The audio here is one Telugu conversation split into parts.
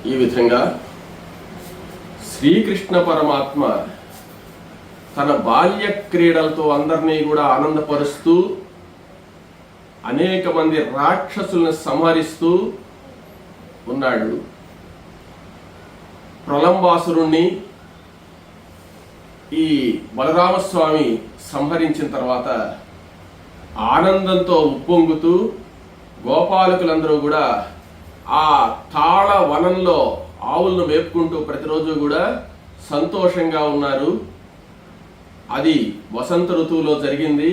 ఈ విధంగా శ్రీకృష్ణ పరమాత్మ తన బాల్య క్రీడలతో అందరినీ కూడా ఆనందపరుస్తూ అనేక మంది రాక్షసులను సంహరిస్తూ ఉన్నాడు. ప్రళంబాసురుణ్ణి ఈ బలరామస్వామి సంహరించిన తర్వాత ఆనందంతో ఉప్పొంగుతూ గోపాలకులందరూ కూడా ఆ తాళ వనంలో ఆవులను మేపుకుంటూ ప్రతిరోజు కూడా సంతోషంగా ఉన్నారు. అది వసంత ఋతువులో జరిగింది.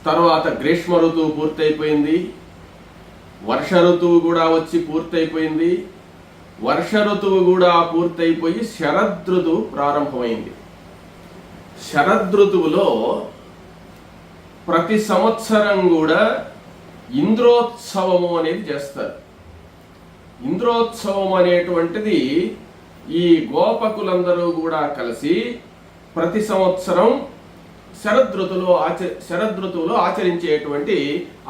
తర్వాత గ్రీష్మ ఋతువు పూర్తయిపోయింది. వర్ష ఋతువు కూడా వచ్చి పూర్తయిపోయింది. వర్ష ఋతువు కూడా పూర్తయిపోయి శరదృతువు ప్రారంభమైంది. శరదృతువులో ప్రతి సంవత్సరం కూడా ఇంద్రోత్సవము అనేది చేస్తారు. ఇంద్రోత్సవం అనేటువంటిది ఈ గోపకులందరూ కూడా కలిసి ప్రతి సంవత్సరం శరదృతువులో ఆచరించేటువంటి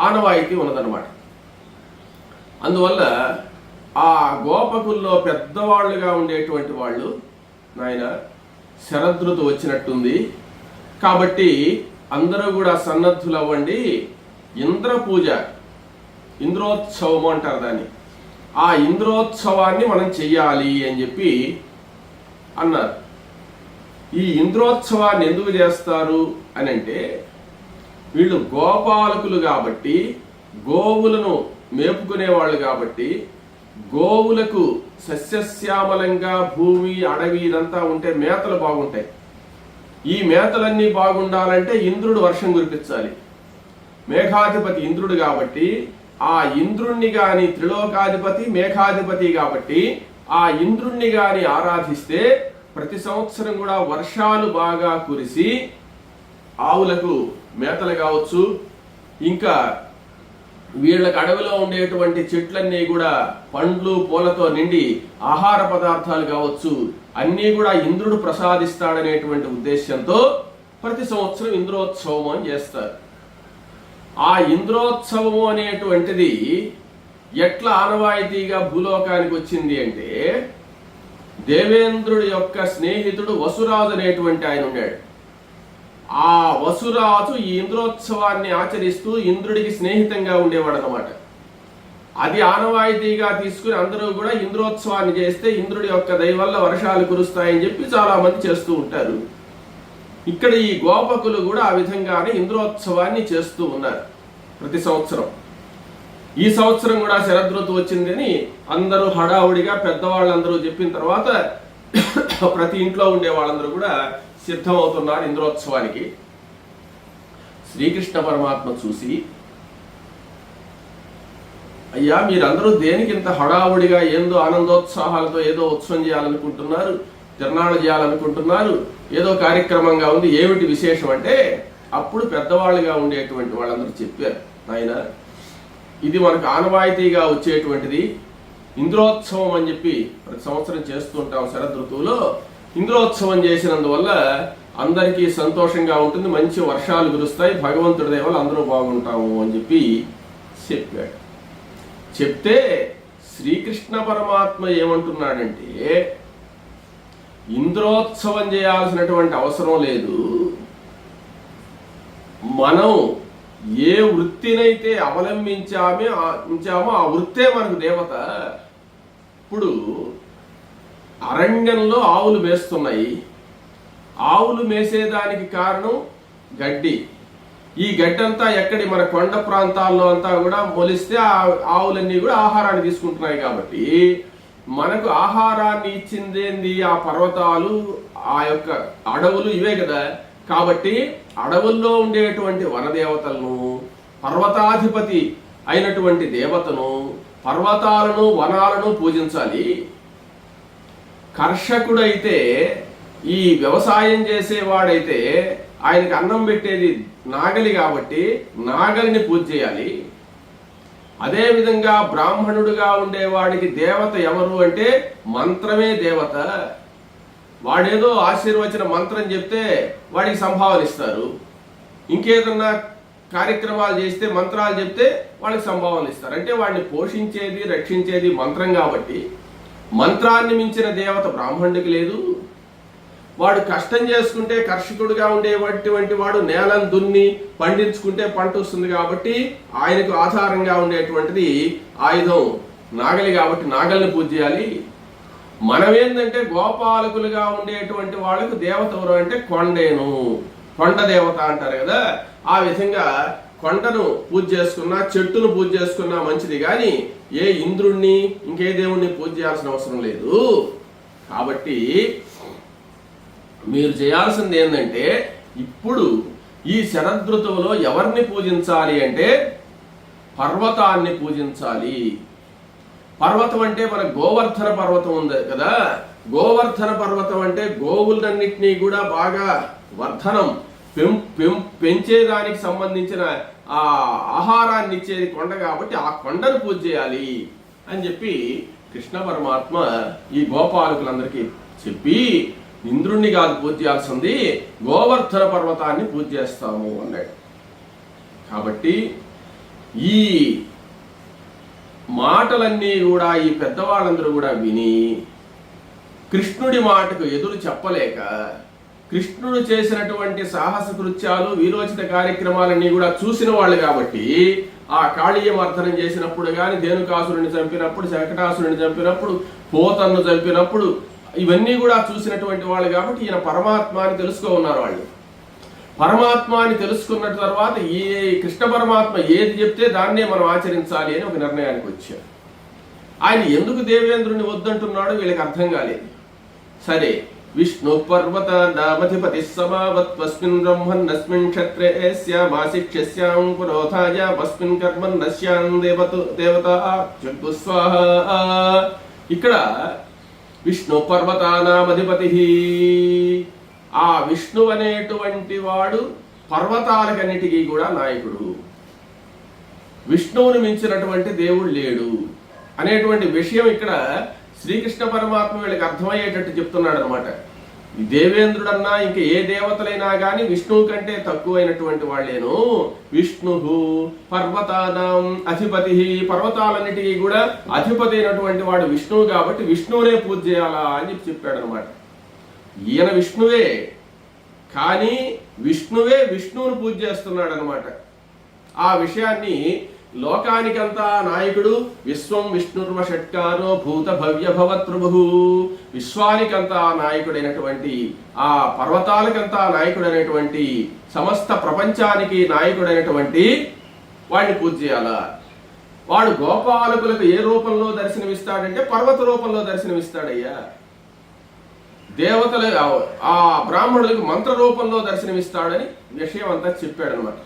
ఆనవాయితీ ఉన్నదన్నమాట. అందువల్ల ఆ గోపకుల్లో పెద్దవాళ్ళుగా ఉండేటువంటి వాళ్ళు, నాయన శరదృతువు వచ్చినట్టుంది కాబట్టి అందరూ కూడా సన్నద్ధులు అవ్వండి, ఇంద్ర పూజ, ఇంద్రోత్సవం అంటారు దాన్ని, ఆ ఇంద్రోత్సవాన్ని మనం చెయ్యాలి అని చెప్పి అన్నారు. ఈ ఇంద్రోత్సవాన్ని ఎందుకు చేస్తారు అని అంటే, వీళ్ళు గోపాలకులు కాబట్టి, గోవులను మేపుకునేవాళ్ళు కాబట్టి, గోవులకు సస్యశ్యామలంగా భూమి అడవి ఇదంతా ఉంటే మేతలు బాగుంటాయి. ఈ మేతలన్నీ బాగుండాలంటే ఇంద్రుడు వర్షం కురిపించాలి. మేఘాధిపతి ఇంద్రుడు కాబట్టి ఆ ఇంద్రుణ్ణి గాని, త్రిలోకాధిపతి మేఘాధిపతి కాబట్టి ఆ ఇంద్రుణ్ణి గాని ఆరాధిస్తే ప్రతి సంవత్సరం కూడా వర్షాలు బాగా కురిసి ఆవులకు మేతలు కావచ్చు, ఇంకా వీళ్ళకి అడవిలో ఉండేటువంటి చెట్లన్నీ కూడా పండ్లు పూలతో నిండి ఆహార పదార్థాలు కావచ్చు, అన్నీ కూడా ఇంద్రుడు ప్రసాదిస్తాడనేటువంటి ఉద్దేశంతో ప్రతి సంవత్సరం ఇంద్రోత్సవం అని చేస్తారు. ఆ ఇంద్రోత్సవము అనేటువంటిది ఎట్లా ఆనవాయితీగా భూలోకానికి వచ్చింది అంటే, దేవేంద్రుడి యొక్క స్నేహితుడు వసురాజు అనేటువంటి ఆయన ఉన్నాడు. ఆ వసురాజు ఈ ఇంద్రోత్సవాన్ని ఆచరిస్తూ ఇంద్రుడికి స్నేహితంగా ఉండేవాడు అన్నమాట. అది ఆనవాయితీగా తీసుకుని అందరూ కూడా ఇంద్రోత్సవాన్ని చేస్తే ఇంద్రుడి యొక్క దయ వల్ల వర్షాలు కురుస్తాయని చెప్పి చాలా మంది చేస్తూ ఉంటారు. ఇక్కడ ఈ గోపకులు కూడా ఆ విధంగానే ఇంద్రోత్సవాన్ని చేస్తూ ఉన్నారు ప్రతి సంవత్సరం. ఈ సంవత్సరం కూడా శరదృతువు వచ్చిందని అందరూ హడావుడిగా పెద్దవాళ్ళందరూ చెప్పిన తర్వాత ప్రతి ఇంట్లో ఉండే వాళ్ళందరూ కూడా సిద్ధమవుతున్నారు ఇంద్రోత్సవానికి. శ్రీకృష్ణ పరమాత్మ చూసి, అయ్యా మీరందరూ దేనికి ఇంత హడావుడిగా ఏందో ఆనందోత్సాహాలతో ఏదో ఉత్సవం చేయాలనుకుంటున్నారు, తిరణాలు చేయాలనుకుంటున్నారు, ఏదో కార్యక్రమంగా ఉంది, ఏమిటి విశేషం అంటే, అప్పుడు పెద్దవాళ్ళుగా ఉండేటువంటి వాళ్ళందరూ చెప్పారు, నాయన ఇది మనకు ఆనవాయితీగా వచ్చేటువంటిది ఇంద్రోత్సవం అని చెప్పి ప్రతి సంవత్సరం చేస్తుంటాం శరదృతువులో. ఇంద్రోత్సవం చేసినందువల్ల అందరికీ సంతోషంగా ఉంటుంది, మంచి వర్షాలు కురుస్తాయి, భగవంతుడి దయ వల్ల అందరూ బాగుంటాము అని చెప్పి చెప్పాడు. చెప్తే శ్రీకృష్ణ పరమాత్మ ఏమంటున్నాడంటే, ఇంద్రోత్సవం చేయాల్సినటువంటి అవసరం లేదు, మనం ఏ వృత్తినైతే అవలంబించామో ఆ వృత్తే మనకు దేవత. ఇప్పుడు అరణ్యంలో ఆవులు మేస్తున్నాయి. ఆవులు మేసేదానికి కారణం గడ్డి. ఈ గడ్డి అంతా ఎక్కడి మన కొండ ప్రాంతాల్లో అంతా కూడా మొలిస్తే ఆ ఆవులన్నీ కూడా ఆహారాన్ని తీసుకుంటున్నాయి. కాబట్టి మనకు ఆహారాన్ని ఇచ్చిందేంది ఆ పర్వతాలు, ఆ యొక్క అడవులు, ఇవే కదా. కాబట్టి అడవుల్లో ఉండేటువంటి వనదేవతలను, పర్వతాధిపతి అయినటువంటి దేవతను, పర్వతాలను వనాలను పూజించాలి. కర్షకుడైతే, ఈ వ్యవసాయం చేసేవాడైతే ఆయనకి అన్నం పెట్టేది నాగలి కాబట్టి నాగలిని పూజ చేయాలి. అదేవిధంగా బ్రాహ్మణుడుగా ఉండేవాడికి దేవత ఎవరు అంటే మంత్రమే దేవత. వాడేదో ఆశీర్వచన మంత్రం చెప్తే వాడికి సంభావన ఇస్తారు. ఇంకేదన్నా కార్యక్రమాలు చేస్తే మంత్రాలు చెప్తే వాళ్ళకి సంభావన ఇస్తారు. అంటే వాడిని పోషించేది, రక్షించేది మంత్రం కాబట్టి మంత్రాన్ని మించిన దేవత బ్రాహ్మణుడికి లేదు. వాడు కష్టం చేసుకుంటే కర్షకుడుగా ఉండేటువంటి వాడు నేలను దున్ని పండించుకుంటే పంట వస్తుంది కాబట్టి ఆయనకు ఆధారంగా ఉండేటువంటిది ఆయుధం నాగలి కాబట్టి నాగల్ని పూజ చేయాలి. మనమేందంటే గోపాలకులుగా ఉండేటువంటి వాళ్ళకు దేవత ఎవరు అంటే కొండేను, కొండ దేవత అంటారు కదా. ఆ విధంగా కొండను పూజ చేసుకున్నా చెట్టును పూజ చేసుకున్నా మంచిది, కానీ ఏ ఇంద్రుణ్ణి ఇంకే దేవుణ్ణి పూజ చేయాల్సిన అవసరం లేదు. కాబట్టి మీరు చేయాల్సింది ఏంటంటే ఇప్పుడు ఈ శరదృతువులో ఎవరిని పూజించాలి అంటే పర్వతాన్ని పూజించాలి. పర్వతం అంటే మన గోవర్ధన పర్వతం ఉంది కదా. గోవర్ధన పర్వతం అంటే గోవులన్నింటినీ కూడా బాగా వర్ధనం పెంచేదానికి సంబంధించిన ఆ ఆహారాన్ని ఇచ్చేది కొండ కాబట్టి ఆ కొండను పూజ చేయాలి అని చెప్పి కృష్ణ పరమాత్మ ఈ గోపాలకులందరికీ చెప్పి, ఇంద్రుణ్ణి కాదు పూజ చేయాల్సింది, గోవర్ధన పర్వతాన్ని పూజ చేస్తాము అన్నాడు. కాబట్టి ఈ మాటలన్నీ కూడా ఈ పెద్దవాళ్ళందరూ కూడా విని కృష్ణుడి మాటకు ఎదురు చెప్పలేక, కృష్ణుడు చేసినటువంటి సాహస కృత్యాలు వీరోచిత కార్యక్రమాలన్నీ కూడా చూసిన వాళ్ళు కాబట్టి ఆ కాళీయ మర్దనం చేసినప్పుడు కానీ, ధేనుకాసురుని చంపినప్పుడు, శకటాసురుని చంపినప్పుడు, పోతన్ను చంపినప్పుడు ఇవన్నీ కూడా చూసినటువంటి వాళ్ళు కాబట్టి ఈయన పరమాత్మ అని తెలుసుకో ఉన్నారు. వాళ్ళు పరమాత్మ అని తెలుసుకున్న తర్వాత ఈ కృష్ణ పరమాత్మ ఏది చెప్తే దాన్నే మనం ఆచరించాలి అని ఒక నిర్ణయానికి వచ్చారు. ఆయన ఎందుకు దేవేంద్రుని వద్దంటున్నాడో వీళ్ళకి అర్థం కాలేదు. సరే, విష్ణు పర్వత నామధిపతి సమావత్వస్మిన్ బ్రహ్మన్నస్మిన్ క్షత్రేస్యామాశిక్ష్యస్యాం పురోధాయ వస్మిన్ కర్మన్నస్యాం దేవతా స్వాహా. ఇక్కడ విష్ణు పర్వతానామధిపతి, ఆ విష్ణు అనేటువంటి వాడు పర్వతాలకన్నిటికీ కూడా నాయకుడు. విష్ణువుని మించినటువంటి దేవుడు లేడు అనేటువంటి విషయం ఇక్కడ శ్రీకృష్ణ పరమాత్మ వీళ్ళకి అర్థమయ్యేటట్టు చెప్తున్నాడు అనమాట. దేవేంద్రుడన్నా ఇంక ఏ దేవతలైనా కానీ విష్ణువు కంటే తక్కువైనటువంటి వాళ్ళేను. విష్ణు పర్వతానాం అధిపతి, పర్వతాలన్నిటికీ కూడా అధిపతి అయినటువంటి వాడు విష్ణువు కాబట్టి విష్ణువునే పూజ చేయాలా అని చెప్పాడు అనమాట. ఈయన విష్ణువే, కానీ విష్ణువుని పూజ చేస్తున్నాడు అనమాట. ఆ విషయాన్ని లోకానికంతా నాయకుడు విశ్వం విష్ణుర్వ షట్కారో భూత భవ్య భవత్రుభు, విశ్వానికంతా నాయకుడైనటువంటి, ఆ పర్వతాలకంతా నాయకుడైనటువంటి, సమస్త ప్రపంచానికి నాయకుడైనటువంటి వాడిని పూజ చేయాలా. వాడు గోపాలకులకు ఏ రూపంలో దర్శనమిస్తాడంటే పర్వత రూపంలో దర్శనమిస్తాడయ్యా. దేవతలు ఆ బ్రాహ్మణులకు మంత్ర రూపంలో దర్శనమిస్తాడని విషయం అంతా చెప్పాడు అనమాట.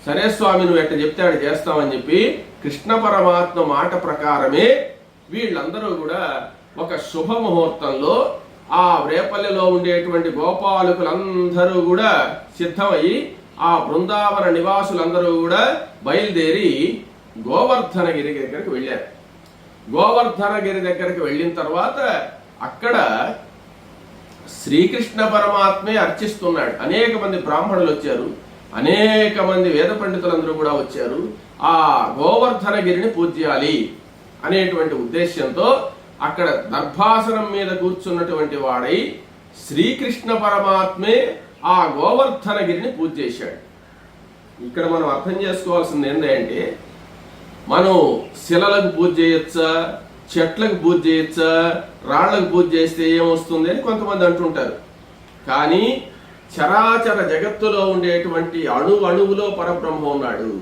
సరే స్వామి, నువ్వు ఎట్ట చెప్తే ఆడు చేస్తామని చెప్పి కృష్ణ పరమాత్మ మాట ప్రకారమే వీళ్ళందరూ కూడా ఒక శుభముహూర్తంలో ఆ రేపల్లెలో ఉండేటువంటి గోపాలకులందరూ కూడా సిద్ధమయ్యి ఆ బృందావన నివాసులందరూ కూడా బయలుదేరి గోవర్ధనగిరి దగ్గరికి వెళ్ళారు. గోవర్ధనగిరి దగ్గరికి వెళ్ళిన తర్వాత అక్కడ శ్రీకృష్ణ పరమాత్మే అర్చిస్తున్నాడు. అనేక మంది బ్రాహ్మణులు వచ్చారు, అనేక మంది వేద పండితులందరూ కూడా వచ్చారు. ఆ గోవర్ధనగిరిని పూజ చేయాలి అనేటువంటి ఉద్దేశ్యంతో అక్కడ దర్భాసనం మీద కూర్చున్నటువంటి వాడై శ్రీకృష్ణ పరమాత్మే ఆ గోవర్ధనగిరిని పూజ చేశాడు. ఇక్కడ మనం అర్థం చేసుకోవాల్సింది ఏంటంటే, మనం శిలలకు పూజ చేయొచ్చా, చెట్లకు పూజ చేయొచ్చా, రాళ్లకు పూజ చేస్తే ఏమొస్తుంది అని కొంతమంది అంటుంటారు. కానీ చరాచర జగత్తులో ఉండేటువంటి అణువులో పరబ్రహ్మ ఉన్నాడు.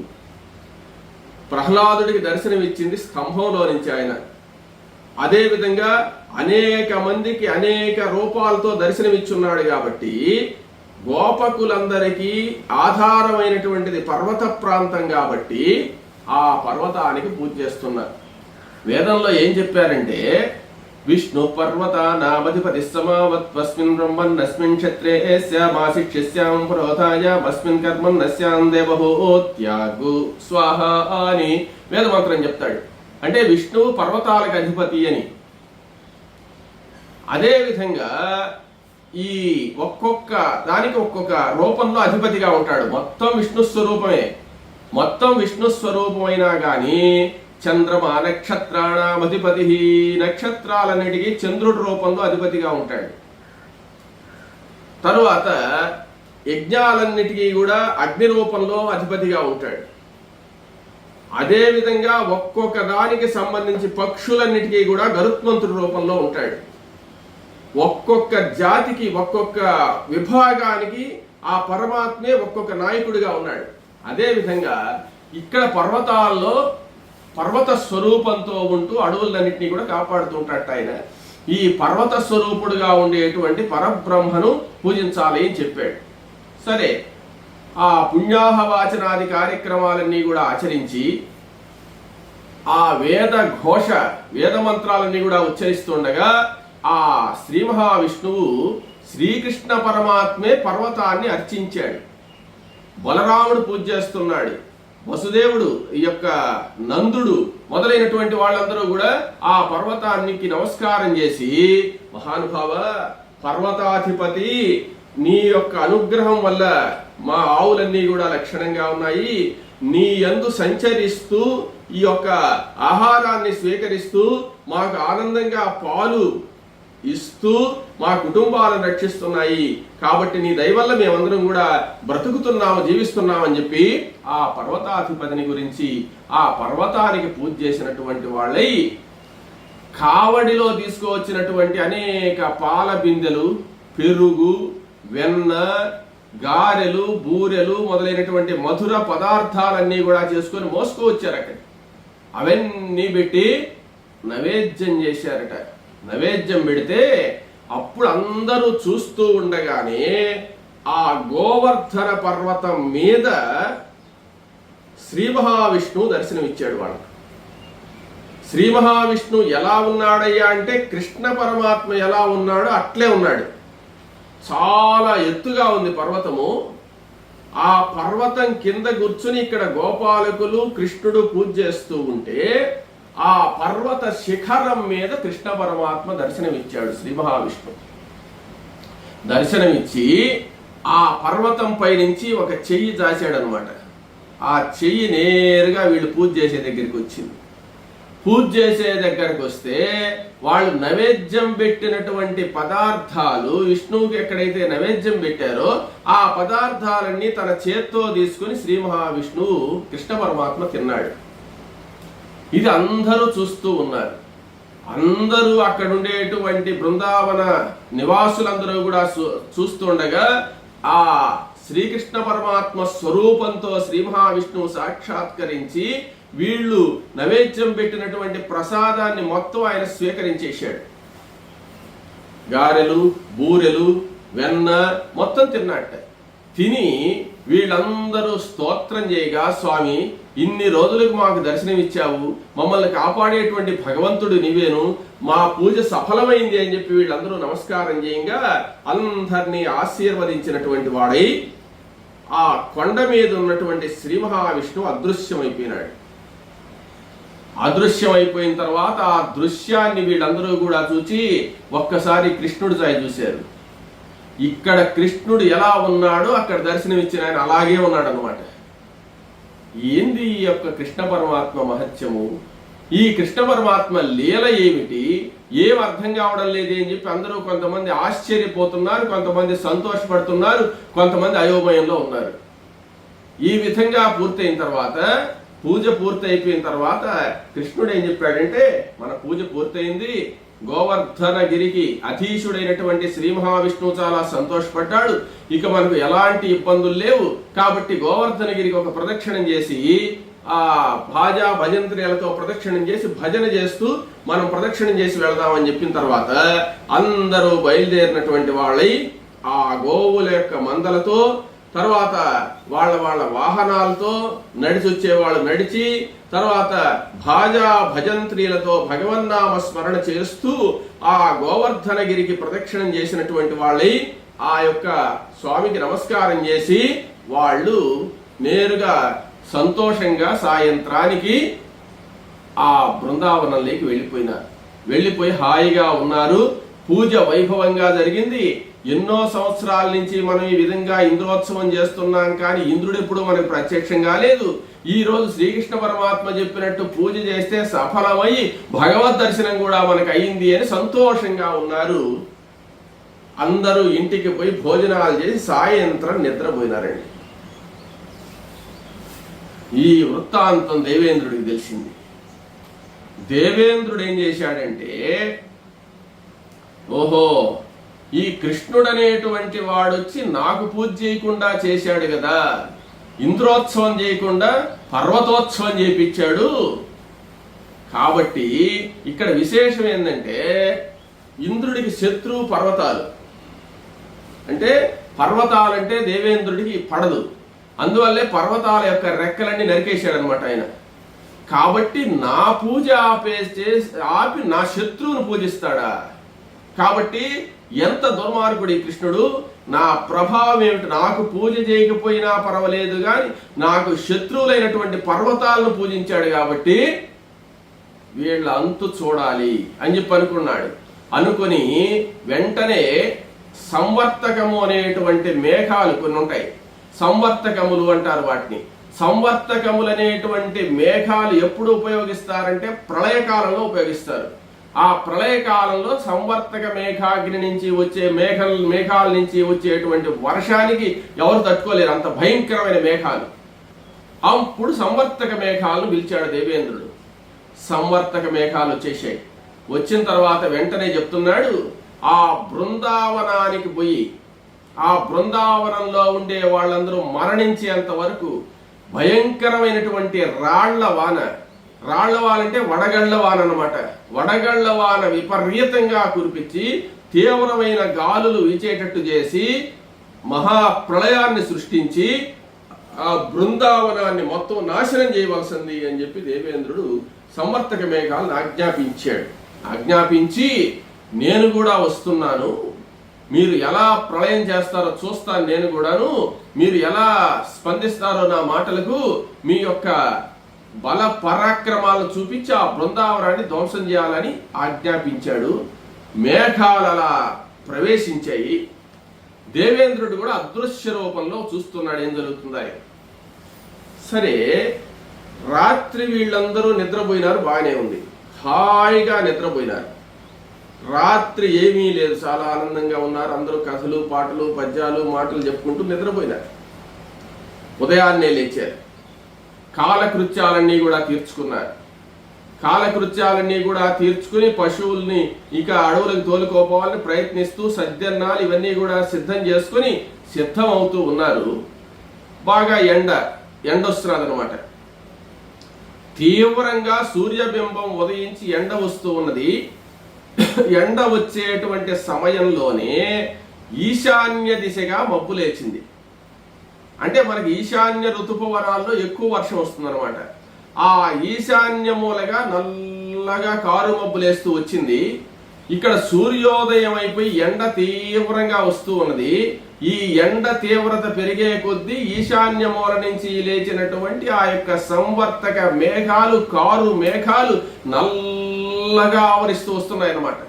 ప్రహ్లాదుడికి దర్శనమిచ్చింది స్తంభంలో నుంచి ఆయన. అదేవిధంగా అనేక మందికి అనేక రూపాలతో దర్శనమిచ్చున్నాడు. కాబట్టి గోపకులందరికీ ఆధారమైనటువంటిది పర్వత ప్రాంతం కాబట్టి ఆ పర్వతానికి పూజ చేస్తున్నారు. వేదంలో ఏం చెప్పారంటే, విష్ణు పర్వతానామధిపతి సమావత్వస్మిన్ బ్రహ్మన్నస్మిన్ క్షత్రేస్యామాశిక్ష్యస్యాం పురోధాయ వస్మిన్ కర్మన్నస్యాం దేవహోత్యాగు స్వాహ అని వేదమంత్రం చెప్తాడు. అంటే విష్ణువు పర్వతాలకు అధిపతి అని. అదేవిధంగా ఈ ఒక్కొక్క దానికి ఒక్కొక్క రూపంలో అధిపతిగా ఉంటాడు. మొత్తం విష్ణు స్వరూపమే. మొత్తం విష్ణు స్వరూపమైనా కానీ చంద్రమా నక్షత్రాణామధిపతి, నక్షత్రాలన్నిటికీ చంద్రుడి రూపంలో అధిపతిగా ఉంటాడు. తరువాత యజ్ఞాలన్నిటికీ కూడా అగ్ని రూపంలో అధిపతిగా ఉంటాడు. అదేవిధంగా ఒక్కొక్క దానికి సంబంధించి పక్షులన్నిటికీ కూడా గరుత్మంతుడి రూపంలో ఉంటాడు. ఒక్కొక్క జాతికి ఒక్కొక్క విభాగానికి ఆ పరమాత్మే ఒక్కొక్క నాయకుడిగా ఉన్నాడు. అదేవిధంగా ఇక్కడ పర్వతాల్లో పర్వత స్వరూపంతో ఉంటూ అడవులన్నింటినీ కూడా కాపాడుతూ ఉంటాడు ఆయన. ఈ పర్వత స్వరూపుడుగా ఉండేటువంటి పరబ్రహ్మను పూజించాలి అని చెప్పాడు. సరే, ఆ పుణ్యాహవాచనాది కార్యక్రమాలన్నీ కూడా ఆచరించి ఆ వేద ఘోష వేద మంత్రాలన్నీ కూడా ఉచ్చరిస్తుండగా ఆ శ్రీ మహావిష్ణువు శ్రీకృష్ణ పరమాత్మే పర్వతాన్ని అర్చించాడు. బలరాముడు పూజ చేస్తున్నాడు, వసుదేవుడు, ఈ యొక్క నందుడు మొదలైనటువంటి వాళ్ళందరూ కూడా ఆ పర్వతానికి నమస్కారం చేసి, మహానుభావ పర్వతాధిపతి, నీ యొక్క అనుగ్రహం వల్ల మా ఆవులన్నీ కూడా లక్షణంగా ఉన్నాయి, నీ యందు సంచరిస్తూ ఈ యొక్క ఆహారాన్ని స్వీకరిస్తూ మాకు ఆనందంగా పాలు ఇస్తూ మా కుటుంబాలను రక్షిస్తున్నాయి, కాబట్టి నీ దయ వల్ల మేమందరం కూడా బ్రతుకుతున్నాము, జీవిస్తున్నామని చెప్పి ఆ పర్వతాధిపతిని గురించి ఆ పర్వతానికి పూజ చేసినటువంటి వాళ్ళై కావడిలో తీసుకువచ్చినటువంటి అనేక పాల బిందెలు, పెరుగు, వెన్న, గారెలు, బూరెలు మొదలైనటువంటి మధుర పదార్థాలన్నీ కూడా చేసుకొని మోసుకువచ్చారు. అక్కడ అవన్నీ పెట్టి నైవేద్యం చేశారట. నైవేద్యం పెడితే అప్పుడు అందరూ చూస్తూ ఉండగానే ఆ గోవర్ధన పర్వతం మీద శ్రీ మహావిష్ణువు దర్శనమిచ్చాడు వాళ్ళకు. శ్రీ మహావిష్ణువు ఎలా ఉన్నాడయ్యా అంటే కృష్ణ పరమాత్మ ఎలా ఉన్నాడో అట్లే ఉన్నాడు. చాలా ఎత్తుగా ఉంది పర్వతము. ఆ పర్వతం కింద కూర్చుని ఇక్కడ గోపాలకులు కృష్ణుడు పూజ చేస్తూ ఉంటే ఆ పర్వత శిఖరం మీద కృష్ణ పరమాత్మ దర్శనమిచ్చాడు. శ్రీ మహావిష్ణువు దర్శనమిచ్చి ఆ పర్వతం పై నుంచి ఒక చెయ్యి దాచాడు అనమాట. ఆ చెయ్యి నేరుగా వీళ్ళు పూజ చేసే దగ్గరికి వచ్చింది. పూజ చేసే దగ్గరకు వస్తే వాళ్ళు నైవేద్యం పెట్టినటువంటి పదార్థాలు, విష్ణువుకి ఎక్కడైతే నైవేద్యం పెట్టారో ఆ పదార్థాలన్నీ తన చేత్తో తీసుకుని శ్రీ మహావిష్ణువు కృష్ణ పరమాత్మ తిన్నాడు. ఇది అందరూ చూస్తూ ఉన్నారు. అందరూ అక్కడ ఉండేటువంటి బృందావన నివాసులందరూ కూడా చూస్తుండగా ఆ శ్రీకృష్ణ పరమాత్మ స్వరూపంతో శ్రీ మహావిష్ణువు సాక్షాత్కరించి వీళ్ళు నైవేద్యం పెట్టినటువంటి ప్రసాదాన్ని మొత్తం ఆయన స్వీకరించేశాడు. గారెలు, బూరెలు, వెన్న మొత్తం తిన్నట్ట. తిని వీళ్ళందరూ స్తోత్రం చేయగా, స్వామి ఇన్ని రోజులకు మాకు దర్శనమిచ్చావు, మమ్మల్ని కాపాడేటువంటి భగవంతుడు నీవేను, మా పూజ సఫలమైంది అని చెప్పి వీళ్ళందరూ నమస్కారం చేయగా అందరినీ ఆశీర్వదించినటువంటి వాడై ఆ కొండ మీద ఉన్నటువంటి శ్రీ మహావిష్ణువు అదృశ్యమైపోయినాడు. అదృశ్యమైపోయిన తర్వాత ఆ దృశ్యాన్ని వీళ్ళందరూ కూడా చూచి ఒక్కసారి కృష్ణుడి సాయి చూశారు. ఇక్కడ కృష్ణుడు ఎలా ఉన్నాడో అక్కడ దర్శనమిచ్చిన ఆయన అలాగే ఉన్నాడు అనమాట. ఏంది ఈ యొక్క కృష్ణ పరమాత్మ మహత్యము, ఈ కృష్ణ పరమాత్మ లీల ఏమిటి, ఏం అర్థం కావడం లేదు అని చెప్పి అందరూ కొంతమంది ఆశ్చర్యపోతున్నారు, కొంతమంది సంతోషపడుతున్నారు, కొంతమంది అయోమయంలో ఉన్నారు. ఈ విధంగా పూర్తయిన తర్వాత, పూజ పూర్తయిపోయిన తర్వాత కృష్ణుడు ఏం చెప్పాడంటే, మన పూజ పూర్తయింది, గోవర్ధనగిరికి అధీశుడైనటువంటి శ్రీ మహావిష్ణువు చాలా సంతోషపడ్డాడు, ఇక మనకు ఎలాంటి ఇబ్బందులు లేవు, కాబట్టి గోవర్ధనగిరికి ఒక ప్రదక్షిణం చేసి ఆ భాజా భజంత్రియాలతో ప్రదక్షిణం చేసి భజన చేస్తూ మనం ప్రదక్షిణం చేసి వెళదామని చెప్పిన తర్వాత అందరూ బయలుదేరినటువంటి వాళ్ళై ఆ గోవుల యొక్క మందలతో, తర్వాత వాళ్ళ వాహనాలతో నడిచి వచ్చేవాళ్ళు నడిచి, తర్వాత భాజా భజంత్రీలతో భగవన్నామ స్మరణ చేస్తూ ఆ గోవర్ధనగిరికి ప్రదక్షిణం చేసినటువంటి వాళ్ళై ఆ యొక్క స్వామికి నమస్కారం చేసి వాళ్ళు నేరుగా సంతోషంగా సాయంత్రానికి ఆ బృందావనంలోకి వెళ్ళిపోయినారు. వెళ్ళిపోయి హాయిగా ఉన్నారు. పూజ వైభవంగా జరిగింది. ఎన్నో సంవత్సరాల నుంచి మనం ఈ విధంగా ఇంద్రోత్సవం చేస్తున్నాం, కానీ ఇంద్రుడు ఎప్పుడు మనకు ప్రత్యక్షం కాలేదు. ఈ రోజు శ్రీకృష్ణ పరమాత్మ చెప్పినట్టు పూజ చేస్తే సఫలమై భగవద్ దర్శనం కూడా మనకు అయింది అని సంతోషంగా ఉన్నారు. అందరూ ఇంటికి పోయి భోజనాలు చేసి సాయంత్రం నిద్రపోయినారండి. ఈ వృత్తాంతం దేవేంద్రుడికి తెలిసింది. దేవేంద్రుడు ఏం చేశాడంటే, ఓహో, ఈ కృష్ణుడు అనేటువంటి వాడొచ్చి నాకు పూజ చేయకుండా చేశాడు కదా, ఇంద్రోత్సవం చేయకుండా పర్వతోత్సవం చేయించాడు. కాబట్టి ఇక్కడ విశేషం ఏంటంటే, ఇంద్రుడికి శత్రువు పర్వతాలు. అంటే పర్వతాలంటే దేవేంద్రుడికి పడదు. అందువల్లే పర్వతాల యొక్క రెక్కలన్నీ నరికేశాడు అనమాట ఆయన. కాబట్టి నా పూజ ఆపి నా శత్రువును పూజిస్తాడా? కాబట్టి ఎంత దుర్మార్గుడు ఈ కృష్ణుడు. నా ప్రభావం ఏమిటి? నాకు పూజ చేయకపోయినా పర్వాలేదు కానీ నాకు శత్రువులైనటువంటి పర్వతాలను పూజించాడు. కాబట్టి వీళ్ళ అంతు చూడాలి అని చెప్పి అనుకున్నాడు. అనుకుని వెంటనే సంవర్తకము అనేటువంటి మేఘాలు కొన్ని ఉంటాయి. సంవర్తకములు అంటారు వాటిని. సంవర్తకములు అనేటువంటి మేఘాలు ఎప్పుడు ఉపయోగిస్తారంటే ప్రళయకాలంలో ఉపయోగిస్తారు. ఆ ప్రళయకాలంలో సంవర్తక మేఘాగ్ని నుంచి వచ్చే మేఘాల నుంచి వచ్చేటువంటి వర్షానికి ఎవరు తట్టుకోలేరు, అంత భయంకరమైన మేఘాలు. అప్పుడు సంవర్తక మేఘాలను పిలిచాడు దేవేంద్రుడు. సంవర్తక మేఘాలు వచ్చేసాయి. వచ్చిన తర్వాత వెంటనే చెప్తున్నాడు, ఆ బృందావనానికి పోయి ఆ బృందావనంలో ఉండే వాళ్ళందరూ మరణించేంత వరకు భయంకరమైనటువంటి రాళ్ల వాన అంటే వడగళ్ల వాన అన్నమాట. వడగళ్ల వాన విపరీతంగా కురిపించి తీవ్రమైన గాలులు వీచేటట్టు చేసి మహాప్రళయాన్ని సృష్టించి ఆ బృందావనాన్ని మొత్తం నాశనం చేయవలసింది అని చెప్పి దేవేంద్రుడు సంవర్తక మేఘాలను ఆజ్ఞాపించి నేను కూడా వస్తున్నాను, మీరు ఎలా ప్రళయం చేస్తారో చూస్తాను, నేను కూడాను మీరు ఎలా స్పందిస్తారో నా మాటలకు, మీ యొక్క బల పరాక్రమాలను చూపించి ఆ బృందావనాన్ని ధ్వంసం చేయాలని ఆజ్ఞాపించాడు. మేఘాలు అలా ప్రవేశించాయి. దేవేంద్రుడు కూడా అదృశ్య రూపంలో చూస్తున్నాడు ఏం జరుగుతుందా. సరే, రాత్రి వీళ్ళందరూ నిద్రపోయినారు, బాగానే ఉంది, హాయిగా నిద్రపోయినారు. రాత్రి ఏమీ లేదు, చాలా ఆనందంగా ఉన్నారు. అందరూ కథలు, పాటలు, పద్యాలు, మాటలు చెప్పుకుంటూ నిద్రపోయినారు. ఉదయాన్నే లేచారు. కాలకృత్యాలన్నీ కూడా తీర్చుకున్నారు. కాలకృత్యాలన్నీ కూడా తీర్చుకుని పశువుల్ని ఇక అడవులకు తోలుకోపోవాలని ప్రయత్నిస్తూ సద్యన్నాలు ఇవన్నీ కూడా సిద్ధం చేసుకుని సిద్ధం అవుతూ ఉన్నారు. బాగా ఎండ వస్తున్నది అనమాట. తీవ్రంగా సూర్యబింబం ఉదయించి ఎండ వస్తూ ఉన్నది. ఎండ వచ్చేటువంటి సమయంలోనే ఈశాన్య దిశగా మబ్బు లేచింది. అంటే మనకి ఈశాన్య ఋతుపవనాల్లో ఎక్కువ వర్షం వస్తుంది అనమాట. ఆ ఈశాన్య మూలగా నల్లగా కారు మబ్బులేస్తూ వచ్చింది. ఇక్కడ సూర్యోదయం అయిపోయి ఎండ తీవ్రంగా వస్తూ ఉన్నది. ఈ ఎండ తీవ్రత పెరిగే కొద్దీ ఈశాన్య మూల నుంచి లేచినటువంటి ఆ యొక్క సంవర్తక మేఘాలు, కారు మేఘాలు నల్లగా ఆవరిస్తూ వస్తున్నాయి అన్నమాట.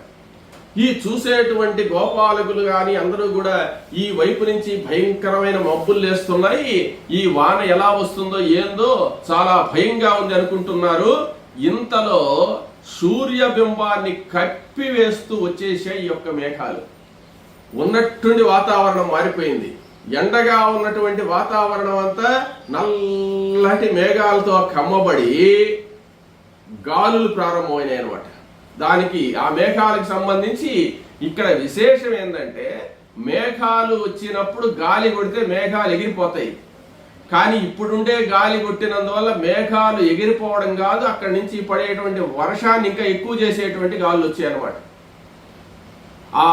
ఈ చూసేటువంటి గోపాలకులు గాని అందరూ కూడా ఈ వైపు నుంచి భయంకరమైన మబ్బులు లేస్తున్నాయి, ఈ వాన ఎలా వస్తుందో ఏందో చాలా భయంగా ఉంది అనుకుంటున్నారు. ఇంతలో సూర్యబింబాన్ని కప్పివేస్తూ వచ్చేసాయి ఈ యొక్క మేఘాలు. ఉన్నట్టుండి వాతావరణం మారిపోయింది. ఎండగా ఉన్నటువంటి వాతావరణం అంతా నల్లటి మేఘాలతో కమ్మబడి గాలులు ప్రారంభమైనాయి అన్నమాట. దానికి ఆ మేఘాలకు సంబంధించి ఇక్కడ విశేషం ఏంటంటే, మేఘాలు వచ్చినప్పుడు గాలి కొడితే మేఘాలు ఎగిరిపోతాయి. కానీ ఇప్పుడుండే గాలి కొట్టినందువల్ల మేఘాలు ఎగిరిపోవడం కాదు, అక్కడి నుంచి పడేటువంటి వర్షాన్ని ఇంకా ఎక్కువ చేసేటువంటి గాలులు వచ్చాయి అన్నమాట. ఆ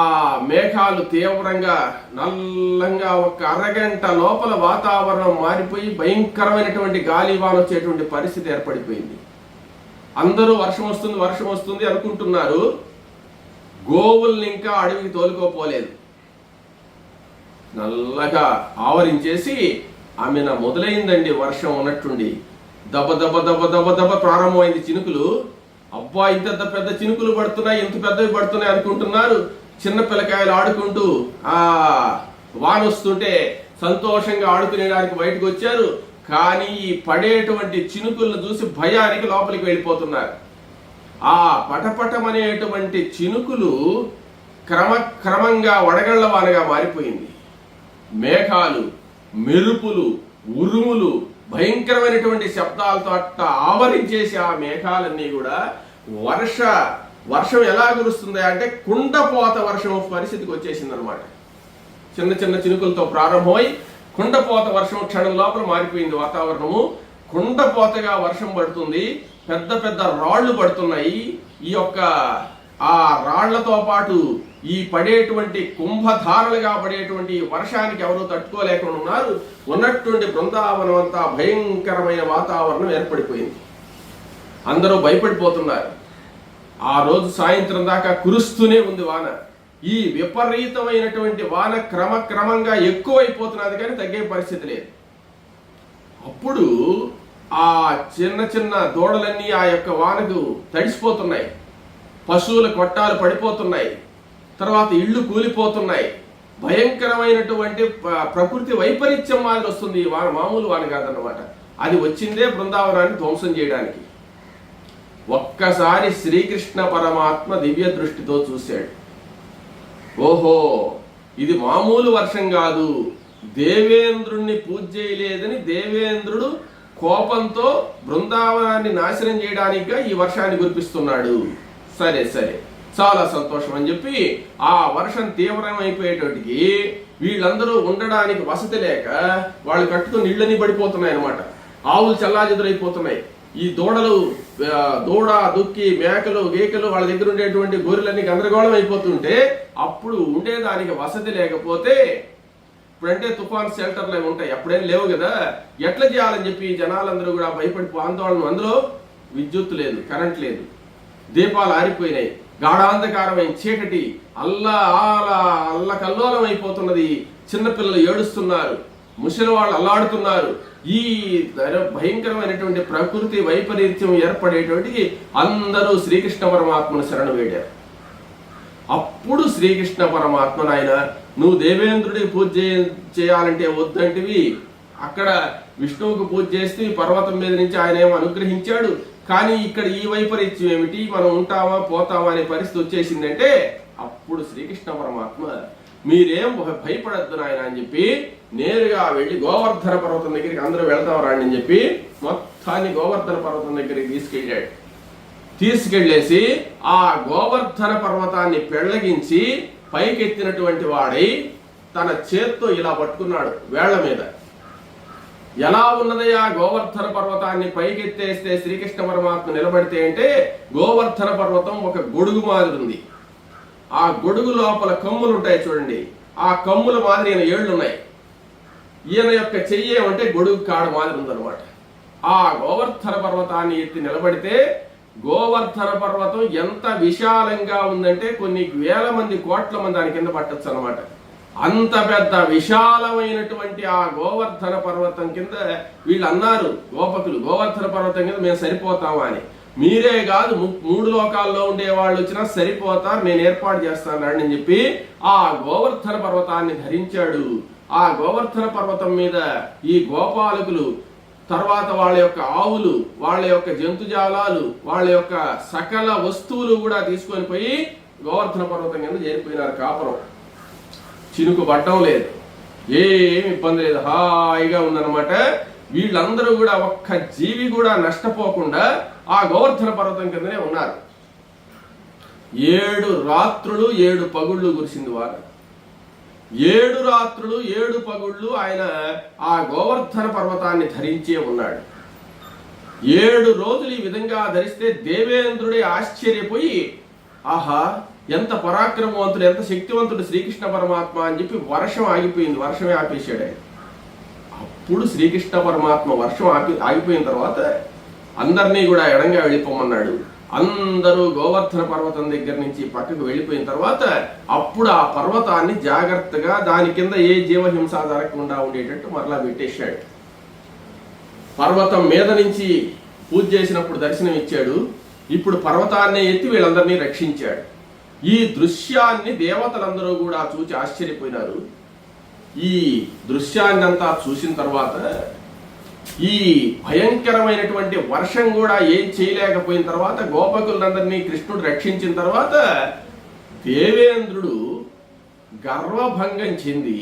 మేఘాలు తీవ్రంగా నల్లంగా ఒక అరగంట లోపల వాతావరణం మారిపోయి భయంకరమైనటువంటి గాలి వాన వచ్చేటువంటి పరిస్థితి ఏర్పడిపోయింది. అందరూ వర్షం వస్తుంది అనుకుంటున్నారు. గోవుల్ని ఇంకా అడవికి తోలుకోపోలేదు. నల్లగా ఆవరించేసి ఆమెన మొదలైందండి వర్షం ఉన్నట్టుండి. దబ దబ దబ దబ దబ ప్రారంభమైంది చినుకులు. అబ్బా, ఇంత పెద్ద చినుకులు పడుతున్నాయి, ఇంత పెద్దవి పడుతున్నాయి అనుకుంటున్నారు. చిన్న పిల్లకాయలు ఆడుకుంటూ ఆ వాన వస్తుంటే సంతోషంగా ఆడుకునేడానికి బయటకు వచ్చారు. కానీ ఈ పడేటువంటి చినుకులను చూసి భయానికి లోపలికి వెళ్ళిపోతున్నారు. ఆ పటపటమనేటువంటి చినుకులు క్రమక్రమంగా వడగళ్ల వానగా మారిపోయింది. మేఘాలు, మెరుపులు, ఉరుములు, భయంకరమైనటువంటి శబ్దాలతో అట్ట ఆవరించేసి ఆ మేఘాలన్నీ కూడా వర్షం ఎలా కురుస్తుంది అంటే కుండపోత వర్షం పరిస్థితికి వచ్చేసింది అనమాట. చిన్న చిన్న చినుకులతో ప్రారంభమై కుండపోత వర్షం క్షణం లోపల మారిపోయింది. వాతావరణము కుండపోతగా వర్షం పడుతుంది. పెద్ద పెద్ద రాళ్లు పడుతున్నాయి. ఈ యొక్క ఆ రాళ్లతో పాటు ఈ పడేటువంటి కుంభధారలుగా పడేటువంటి వర్షానికి ఎవరూ తట్టుకోలేకుండా ఉన్నారు. ఉన్నటువంటి బృందావనం అంతా భయంకరమైన వాతావరణం ఏర్పడిపోయింది. అందరూ భయపడిపోతున్నారు. ఆ రోజు సాయంత్రం దాకా కురుస్తూనే ఉంది వాన. ఈ విపరీతమైనటువంటి వాన క్రమక్రమంగా ఎక్కువైపోతున్నది కానీ తగ్గే పరిస్థితి లేదు. అప్పుడు ఆ చిన్న చిన్న దూడలన్నీ ఆ యొక్క వానకు తడిసిపోతున్నాయి. పశువుల కొట్టాలు పడిపోతున్నాయి. తర్వాత ఇళ్ళు కూలిపోతున్నాయి. భయంకరమైనటువంటి ప్రకృతి వైపరీత్యం మాదిరి వస్తుంది. ఈ వాన మామూలు వాన కాదన్నమాట. అది వచ్చిందే బృందావనాన్ని ధ్వంసం చేయడానికి. ఒక్కసారి శ్రీకృష్ణ పరమాత్మ దివ్య దృష్టితో చూశాడు. ఓహో, ఇది మామూలు వర్షం కాదు. దేవేంద్రుణ్ణి పూజ చేయలేదని దేవేంద్రుడు కోపంతో బృందావనాన్ని నాశనం చేయడానికిగా ఈ వర్షాన్ని కురిపిస్తున్నాడు. సరే సరే, చాలా సంతోషం అని చెప్పి ఆ వర్షం తీవ్రమైపోయేటోటికి వీళ్ళందరూ ఉండడానికి వసతి లేక వాళ్ళు కట్టుకుని నీళ్ళని పడిపోతున్నాయి అనమాట. ఆవులు చల్లాచెదురైపోతున్నాయి. ఈ దూడలు దూడ దుక్కి మేకలు గేకలు వాళ్ళ దగ్గర ఉండేటువంటి గొర్రెలన్నీ గందరగోళం అయిపోతుంటే అప్పుడు ఉండేదానికి వసతి లేకపోతే, ఇప్పుడంటే తుఫాన్ షెల్టర్లు అవి ఉంటాయి, అప్పుడేం లేవు కదా, ఎట్లా చేయాలని చెప్పి జనాలందరూ కూడా భయపడి ఆందోళన. అందులో విద్యుత్ లేదు, కరెంట్ లేదు, దీపాలు ఆరిపోయినాయి, గాఢాంధకారమైన చీకటి, అల్లకల్లోలం అయిపోతున్నది. చిన్నపిల్లలు ఏడుస్తున్నారు, ముసలి వాళ్ళు అల్లాడుతున్నారు. ఈ భయంకరమైనటువంటి ప్రకృతి వైపరీత్యం ఏర్పడేటువంటి అందరూ శ్రీకృష్ణ పరమాత్మను శరణు వేడారు. అప్పుడు శ్రీకృష్ణ పరమాత్మ, నాయన నువ్వు దేవేంద్రుడికి పూజ చేయాలంటే వద్దంటివి, అక్కడ విష్ణువుకు పూజ చేస్తే పర్వతం మీద నుంచి ఆయన ఏమో అనుగ్రహించాడు, కానీ ఇక్కడ ఈ వైపరీత్యం ఏమిటి, మనం ఉంటామా పోతామా అనే పరిస్థితి వచ్చేసిందంటే అప్పుడు శ్రీకృష్ణ పరమాత్మ మీరేం భయపడద్దు నాయన అని చెప్పి నేరుగా వెళ్ళి గోవర్ధన పర్వతం దగ్గరికి అందరూ వెళతాం రాండి అని చెప్పి మొత్తాన్ని గోవర్ధన పర్వతం దగ్గరికి తీసుకెళ్ళేసి ఆ గోవర్ధన పర్వతాన్ని పెళ్లగించి పైకెత్తినటువంటి వాడై తన చేత్తో ఇలా పట్టుకున్నాడు వేళ్ల మీద. ఎలా ఉన్నదయ్యా గోవర్ధన పర్వతాన్ని పైకెత్తేస్తే శ్రీకృష్ణ పరమాత్మ నిలబడితే అంటే, గోవర్ధన పర్వతం ఒక గొడుగు మాదిరి ఉంది. ఆ గొడుగు లోపల కమ్ములు ఉంటాయి చూడండి, ఆ కమ్ముల మాదిరి ఈయన ఏళ్లున్నాయి. ఈయన యొక్క చెయ్యి అంటే గొడుగు కాడ మాదిరి ఉందన్నమాట. ఆ గోవర్ధన పర్వతాన్ని ఎత్తి నిలబడితే గోవర్ధన పర్వతం ఎంత విశాలంగా ఉందంటే కొన్ని వేల మంది కోట్ల మంది దాని కింద పట్టొచ్చు అనమాట. అంత పెద్ద విశాలమైనటువంటి ఆ గోవర్ధన పర్వతం కింద వీళ్ళు అన్నారు గోపకులు, గోవర్ధన పర్వతం కింద మేము సరిపోతామా అని. మీరే కాదు 3 లోకాల్లో ఉండే వాళ్ళు వచ్చినా సరిపోతారు, నేను ఏర్పాటు చేస్తాను అని చెప్పి ఆ గోవర్ధన పర్వతాన్ని ధరించాడు. ఆ గోవర్ధన పర్వతం మీద ఈ గోపాలకులు, తర్వాత వాళ్ళ యొక్క ఆవులు, వాళ్ళ యొక్క జంతుజాలాలు, వాళ్ళ యొక్క సకల వస్తువులు కూడా తీసుకొని పోయి గోవర్ధన పర్వతం కింద చేరిపోయినారు. కాపురం చినుకు పడ్డం లేదు, ఏమి ఇబ్బంది లేదు, హాయిగా ఉందన్నమాట. వీళ్ళందరూ కూడా ఒక్క జీవి కూడా నష్టపోకుండా ఆ గోవర్ధన పర్వతం కిందనే ఉన్నారు. 7 రాత్రులు 7 పగుళ్ళు కురిసింది వారు. 7 రాత్రులు 7 పగుళ్ళు ఆయన ఆ గోవర్ధన పర్వతాన్ని ధరించే ఉన్నాడు. 7 రోజులు ఈ విధంగా ధరిస్తే దేవేంద్రుడే ఆశ్చర్యపోయి, ఆహా ఎంత పరాక్రమవంతుడు, ఎంత శక్తివంతుడు శ్రీకృష్ణ పరమాత్మ అని చెప్పి వర్షం ఆగిపోయింది, వర్షమే ఆపేశాడు ఆయన. అప్పుడు శ్రీకృష్ణ పరమాత్మ వర్షం ఆగిపోయిన తర్వాత అందరినీ కూడా ఎడంగా వెళ్ళిపోమన్నాడు. అందరూ గోవర్ధన పర్వతం దగ్గర నుంచి పక్కకు వెళ్ళిపోయిన తర్వాత అప్పుడు ఆ పర్వతాన్ని జాగ్రత్తగా దాని కింద ఏ జీవహింస జరగకుండా ఉండేటట్టు మరలా పెట్టేశాడు. పర్వతం మీద నుంచి పూజ చేసినప్పుడు దర్శనం ఇచ్చాడు, ఇప్పుడు పర్వతాన్నే ఎత్తి వీళ్ళందరినీ రక్షించాడు. ఈ దృశ్యాన్ని దేవతలందరూ కూడా చూచి ఆశ్చర్యపోయినారు. ఈ దృశ్యాన్ని అంతా చూసిన తర్వాత ఈ భయంకరమైనటువంటి వర్షం కూడా ఏం చేయలేకపోయిన తర్వాత గోపకులందరినీ కృష్ణుడు రక్షించిన తర్వాత దేవేంద్రుడు గర్వభంగం చెంది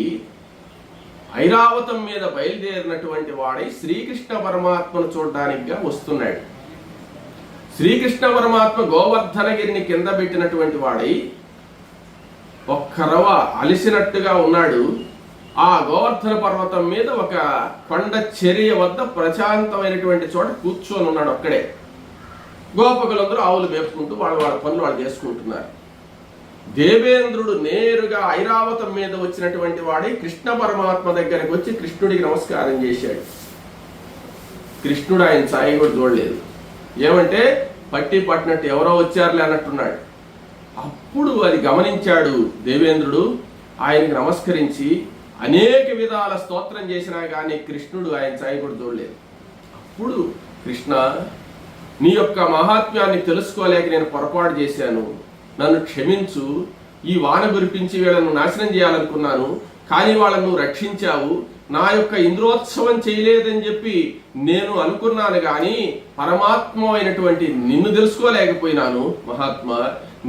ఐరావతం మీద బయలుదేరినటువంటి వాడై శ్రీకృష్ణ పరమాత్మను చూడడానికిగా వస్తున్నాడు. శ్రీకృష్ణ పరమాత్మ గోవర్ధనగిరిని కింద పెట్టినటువంటి వాడై ఒక్కరవ అలిసినట్టుగా ఉన్నాడు. ఆ గోవర్ధన పర్వతం మీద ఒక కొండ చర్య వద్ద ప్రశాంతమైనటువంటి చోట కూర్చొని ఉన్నాడు ఒక్కడే. గోపకులందరూ ఆవులు మేపుకుంటూ వాళ్ళ పనులు వాళ్ళు చేసుకుంటున్నారు. దేవేంద్రుడు నేరుగా ఐరావతం మీద వచ్చినటువంటి వాడి కృష్ణ పరమాత్మ దగ్గరకు వచ్చి కృష్ణుడికి నమస్కారం చేశాడు. కృష్ణుడు ఆయన ఛాయ కూడా చూడలేదు. ఏమంటే పట్టి పట్టినట్టు ఎవరో వచ్చారులే అన్నట్టున్నాడు. అప్పుడు అది గమనించాడు దేవేంద్రుడు. ఆయనకి నమస్కరించి అనేక విధాల స్తోత్రం చేసినా కానీ కృష్ణుడు ఆయన ఛాయ కూడా చూడలేదు. అప్పుడు కృష్ణ, నీ యొక్క మహాత్మ్యాన్ని తెలుసుకోలేక నేను పొరపాటు చేశాను, నన్ను క్షమించు. ఈ వాన కురిపించి వీళ్ళను నాశనం చేయాలనుకున్నాను, కానీ వాళ్ళను రక్షించావు. నా యొక్క ఇంద్రోత్సవం చేయలేదని చెప్పి నేను అనుకున్నాను, కానీ పరమాత్మ అయినటువంటి నిన్ను తెలుసుకోలేకపోయినాను. మహాత్మా,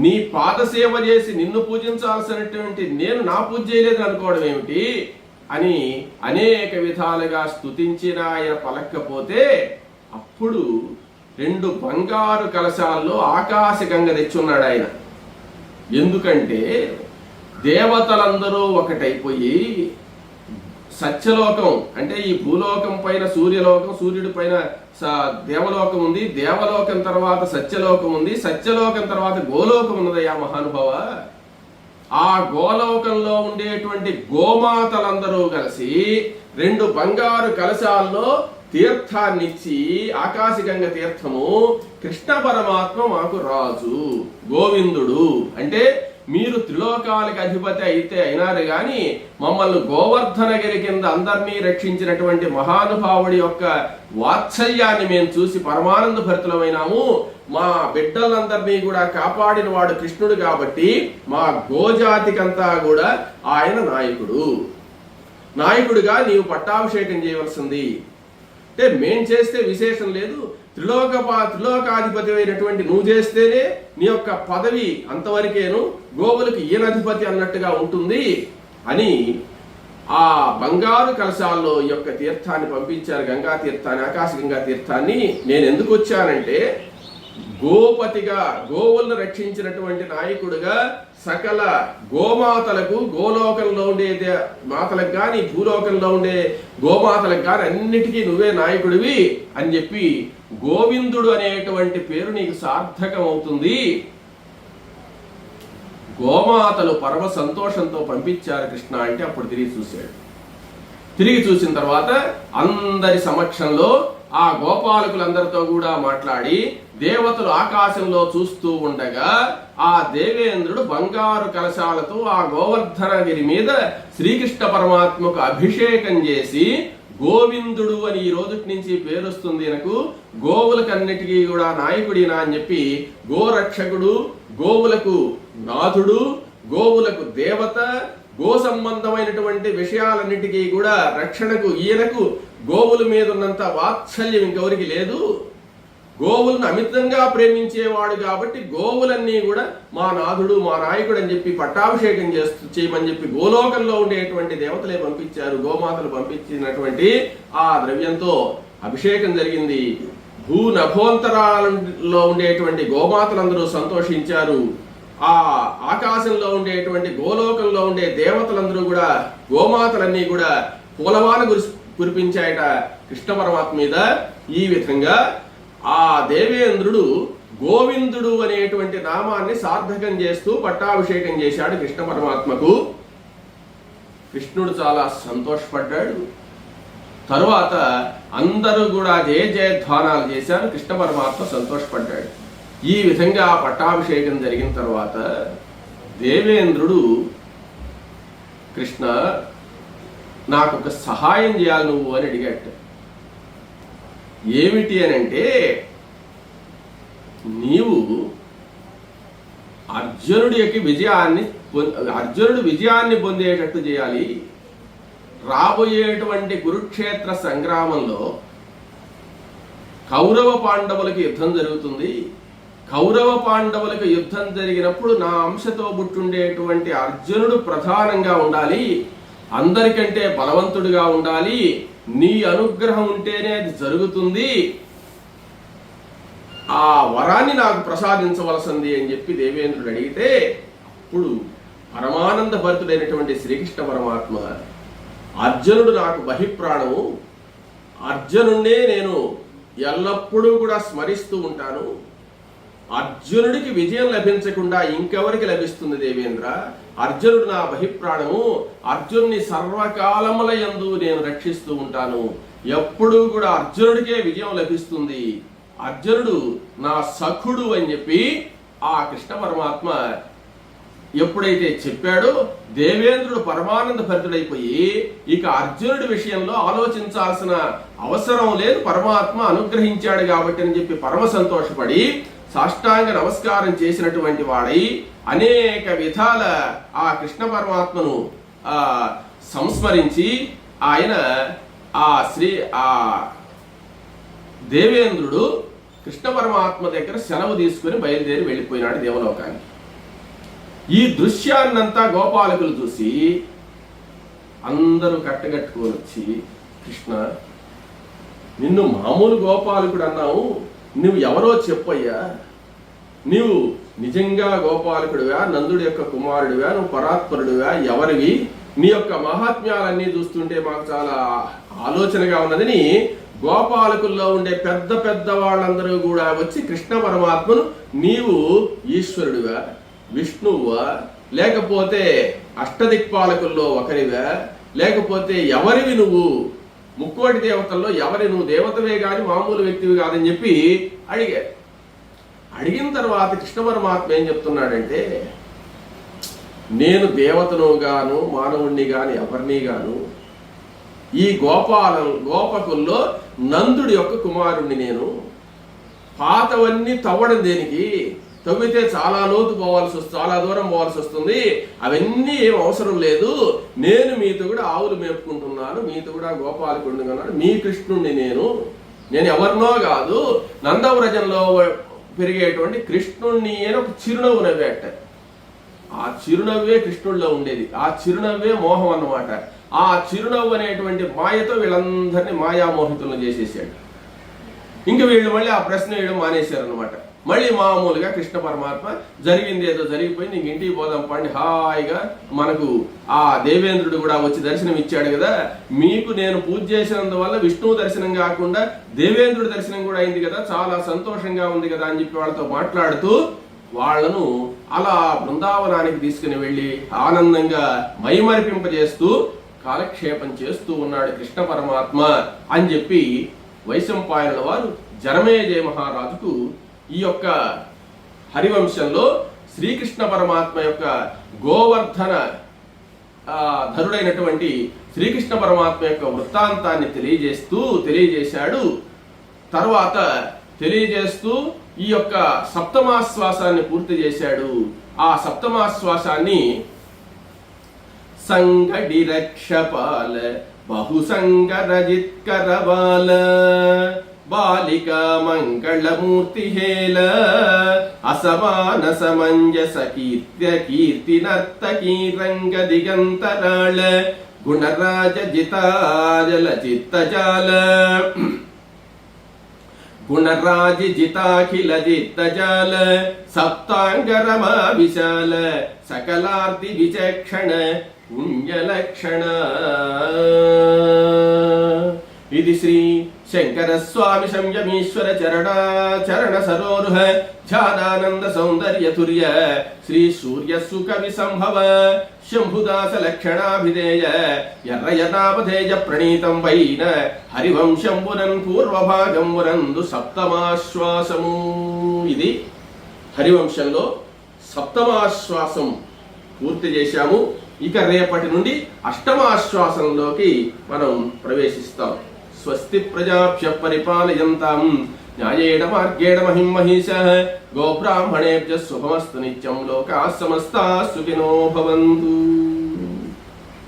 నీ పాదసేవ చేసి నిన్ను పూజించాల్సినటువంటి నేను నా పూజ చేయలేదని అనుకోవడం ఏమిటి అని అనేక విధాలుగా స్తుతించిన ఆయన పలక్కపోతే అప్పుడు 2 బంగారు కలశాల్లో ఆకాశ గంగ తెచ్చున్నాడు ఆయన. ఎందుకంటే దేవతలందరూ ఒకటైపోయి సత్యలోకం అంటే ఈ భూలోకం పైన సూర్యలోకం, సూర్యుడి పైన దేవలోకం ఉంది, దేవలోకం తర్వాత సత్యలోకం ఉంది, సత్యలోకం తర్వాత గోలోకం ఉన్నదయ్యా మహానుభావ. ఆ గోలోకంలో ఉండేటువంటి గోమాతలందరూ కలిసి 2 బంగారు కలశాల్లో తీర్థాన్నిచ్చి ఆకాశగంగ తీర్థము కృష్ణ పరమాత్మ మాకు రాజు గోవిందుడు అంటే మీరు త్రిలోకాలకు అధిపతి అయితే అయినారు గాని మమ్మల్ని గోవర్ధనగిరి కింద అందరినీ రక్షించినటువంటి మహానుభావుడి యొక్క వాత్సల్యాన్ని మేము చూసి పరమానంద భరితులమైనాము. మా బిడ్డలందరినీ కూడా కాపాడిన వాడు కృష్ణుడు కాబట్టి మా గోజాతికంతా కూడా ఆయన నాయకుడుగా నీవు పట్టాభిషేకం చేయవలసింది. అంటే మేం చేస్తే విశేషం లేదు, త్రిలోకాధిపతి అయినటువంటి నువ్వు చేస్తేనే నీ యొక్క పదవి అంతవరకేను, గోవులకు ఈయన అధిపతి అన్నట్టుగా ఉంటుంది అని ఆ బంగారు కలశాల్లో ఈ యొక్క తీర్థాన్ని పంపించారు. గంగా తీర్థాన్ని, ఆకాశ గంగా తీర్థాన్ని. నేను ఎందుకు వచ్చానంటే గోపతిగా, గోవులను రక్షించినటువంటి నాయకుడుగా సకల గోమాతలకు, గోలోకంలో ఉండే మాతలకు కానీ భూలోకంలో ఉండే గోమాతలకు కానీ అన్నిటికీ నువ్వే నాయకుడివి అని చెప్పి గోవిందుడు అనేటువంటి పేరు నీకు సార్థకం అవుతుంది. గోమాతలు పరమ సంతోషంతో పంపించారు కృష్ణ అంటే అప్పుడు తిరిగి చూశాడు. తిరిగి చూసిన తర్వాత అందరి సమక్షంలో ఆ గోపాలకులందరితో కూడా మాట్లాడి దేవతలు ఆకాశంలో చూస్తూ ఉండగా ఆ దేవేంద్రుడు బంగారు కలశాలతో ఆ గోవర్ధనగిరి మీద శ్రీకృష్ణ పరమాత్మకు అభిషేకం చేసి గోవిందుడు అని ఈ రోజుటి నుంచి పేరొస్తుంది. నాకు గోవులకన్నిటికీ కూడా నాయకుడినా అని చెప్పి గోరక్షకుడు, గోవులకు నాథుడు, గోవులకు దేవత, గో సంబంధమైనటువంటి విషయాలన్నిటికీ కూడా రక్షణకు ఈయనకు గోవుల మీద ఉన్నంత వాత్సల్యం ఇంకెవరికి లేదు. గోవులను అమితంగా ప్రేమించేవాడు కాబట్టి గోవులన్నీ కూడా మా నాథుడు, మా నాయకుడు అని చెప్పి పట్టాభిషేకం చేయమని చెప్పి గోలోకంలో ఉండేటువంటి దేవతలే పంపించారు. గోమాతలు పంపించినటువంటి ఆ ద్రవ్యంతో అభిషేకం జరిగింది. భూనభోంతరాలలో ఉండేటువంటి గోమాతలందరూ సంతోషించారు. ఆ ఆకాశంలో ఉండేటువంటి గోలోకంలో ఉండే దేవతలందరూ కూడా, గోమాతలన్నీ కూడా పూలవాన కురిపించాయట కృష్ణ పరమాత్మ మీద. ఈ విధంగా ఆ దేవేంద్రుడు గోవిందుడు అనేటువంటి నామాన్ని సార్థకం చేస్తూ పట్టాభిషేకం చేశాడు కృష్ణ పరమాత్మకు. కృష్ణుడు చాలా సంతోషపడ్డాడు. తరువాత అందరూ కూడా జయ జయధ్వానాలు చేశారు. కృష్ణ పరమాత్మ సంతోషపడ్డాడు. ఈ విధంగా పట్టాభిషేకం జరిగిన తర్వాత దేవేంద్రుడు, కృష్ణ నాకు ఒక సహాయం చేయాలి నువ్వు అని అడిగాట. ఏమిటి అని అంటే, నీవు అర్జునుడు విజయాన్ని పొందేటట్టు చేయాలి. రాబోయేటువంటి కురుక్షేత్ర సంగ్రామంలో కౌరవ పాండవులకు యుద్ధం జరుగుతుంది. కౌరవ పాండవులకు యుద్ధం జరిగినప్పుడు నా అంశతో పుట్టుండేటువంటి అర్జునుడు ప్రధానంగా ఉండాలి, అందరికంటే బలవంతుడిగా ఉండాలి, నీ అనుగ్రహం ఉంటేనే అది జరుగుతుంది, ఆ వరాన్ని నాకు ప్రసాదించవలసింది అని చెప్పి దేవేంద్రుడు అడిగితే, అప్పుడు పరమానంద భరితుడైనటువంటి శ్రీకృష్ణ పరమాత్మ, అర్జునుడు నాకు బహిప్రాణము, అర్జునుడినే నేను ఎల్లప్పుడూ కూడా స్మరిస్తూ ఉంటాను, అర్జునుడికి విజయం లభించకుండా ఇంకెవరికి లభిస్తుంది దేవేంద్ర? అర్జునుడు నా బహిప్రాణము, అర్జునుని సర్వకాలముల యందు నేను రక్షిస్తూ ఉంటాను, ఎప్పుడూ కూడా అర్జునుడికే విజయం లభిస్తుంది, అర్జునుడు నా సఖుడు అని చెప్పి ఆ కృష్ణ పరమాత్మ ఎప్పుడైతే చెప్పాడో దేవేంద్రుడు పరమానంద భరితుడైపోయి ఇక అర్జునుడి విషయంలో ఆలోచించాల్సిన అవసరం లేదు, పరమాత్మ అనుగ్రహించాడు కాబట్టి అని చెప్పి పరమ సంతోషపడి సాష్టాంగ నమస్కారం చేసినటువంటి వాడై అనేక విధాల ఆ కృష్ణ పరమాత్మను సంస్మరించి ఆయన ఆ దేవేంద్రుడు కృష్ణ పరమాత్మ దగ్గర సెలవు తీసుకుని బయలుదేరి వెళ్ళిపోయినాడు దేవలోకానికి. ఈ దృశ్యాన్నంతా గోపాలకులు చూసి అందరూ కట్టగట్టుకొని వచ్చి, కృష్ణ నిన్ను మామూలు గోపాలకుడు అన్నావు, నువ్వు ఎవరో చెప్పయ్యా, నీవు నిజంగా గోపాలకుడివా, నందుడి యొక్క కుమారుడివా, నువ్వు పరాత్పరుడివా, ఎవరివి, నీ యొక్క మహాత్మ్యాలన్నీ చూస్తుంటే మాకు చాలా ఆలోచనగా ఉన్నదని గోపాలకుల్లో ఉండే పెద్ద పెద్ద వాళ్ళందరూ కూడా వచ్చి కృష్ణ పరమాత్మను నీవు ఈశ్వరుడివా, విష్ణువా, లేకపోతే అష్టదిక్పాలకుల్లో ఒకరివా, లేకపోతే ఎవరివి నువ్వు, ముక్కోటి దేవతల్లో ఎవరి నువ్వు దేవతవే గాని మామూలు వ్యక్తివి కాదని చెప్పి అడిగిన తర్వాత కృష్ణ పరమాత్మ ఏం చెప్తున్నాడంటే, నేను దేవతను గాను మానవుణ్ణి గాని ఎవరిని గాను, ఈ గోపకుల్లో నందుడి యొక్క కుమారుణ్ణి నేను, పాతవన్నీ తవ్వడం దేనికి, తవ్వితే చాలా లోతు పోవాల్సి వస్తుంది, చాలా దూరం పోవాల్సి వస్తుంది, అవన్నీ ఏం అవసరం లేదు, నేను మీతో కూడా ఆవులు మేపుకుంటున్నాను, మీతో కూడా గోపాలకుడిని కొన్నాను, మీ కృష్ణుణ్ణి నేను ఎవరినో కాదు, నందవ్రజంలో పెరిగేటువంటి కృష్ణుణ్ణి అని ఒక చిరునవ్వు నవ్వేట. ఆ చిరునవ్వే కృష్ణుడిలో ఉండేది, ఆ చిరునవ్వే మోహం అన్నమాట. ఆ చిరునవ్వు అనేటువంటి మాయతో వీళ్ళందరినీ మాయామోహితులను చేసేసాడు. ఇంక వీళ్ళు మళ్ళీ ఆ ప్రశ్న వేయడం మానేశారు అనమాట. మళ్ళీ మామూలుగా కృష్ణ పరమాత్మ జరిగింది ఏదో జరిగిపోయింది, ఇంక ఇంటికి పోదాం పండి హాయిగా, మనకు ఆ దేవేంద్రుడు కూడా వచ్చి దర్శనం ఇచ్చాడు కదా, మీకు నేను పూజ చేసినందువల్ల విష్ణువు దర్శనం కాకుండా దేవేంద్రుడి దర్శనం కూడా అయింది కదా, చాలా సంతోషంగా ఉంది కదా అని చెప్పి వాళ్ళతో మాట్లాడుతూ వాళ్లను అలా బృందావనానికి తీసుకుని వెళ్ళి ఆనందంగా మైమరిపింపజేస్తూ కాలక్షేపం చేస్తూ ఉన్నాడు కృష్ణ పరమాత్మ అని చెప్పి వైశంపాయనుల వారు జనమేజయ మహారాజుకు ఈ యొక్క హరివంశంలో శ్రీకృష్ణ పరమాత్మ యొక్క గోవర్ధన ధరుడైనటువంటి శ్రీకృష్ణ పరమాత్మ యొక్క వృత్తాంతాన్ని తెలియజేశాడు. తర్వాత తెలియజేస్తూ ఈ యొక్క సప్తమాశ్వాసాన్ని పూర్తి చేశాడు. ఆ సప్తమాశ్వాసాన్ని సంగడిరక్షపాల బహుసంగరజిత్కరబాల బాలికా మంగళమూర్తి హేల అసమాన సమంజస కీర్తి నర్తకీ రంగ దిగంతరాళ గుణరాజ జితాజల చిత్తజాల గుణరాజి జితాఖిల జిత్తజాల సప్తాంగరమా విశాల సకలార్తి విచక్షణ పుణ్యలక్షణ. ఇది శ్రీ శంకర స్వామి సంయమీశ్వర చరణ సరోరుహ ధ్యానానంద సౌందర్య తుర్య శ్రీ సూర్య సుకవి సంభవ శంభుదాస లక్షణాభిధేయ ఎర్రయనామధేయ ప్రణీతం వైన హరివంశంబునన్ పూర్వభాగంబునందు సప్తమాశ్వాసము. ఇది హరివంశంలో సప్తమాశ్వాసం పూర్తి చేశాము. ఇక రేపటి నుండి అష్టమాశ్వాసంలోకి మనం ప్రవేశిస్తాం. స్వస్తి ప్రజాభ్య పరిపాలయంతాం న్యాయేణ మార్గేణ మహిం మహిషః గోబ్రాహ్మణేభ్యः శుభమస్తు నిత్యం లోకాः సమస్తాः సుఖినో భవంతు.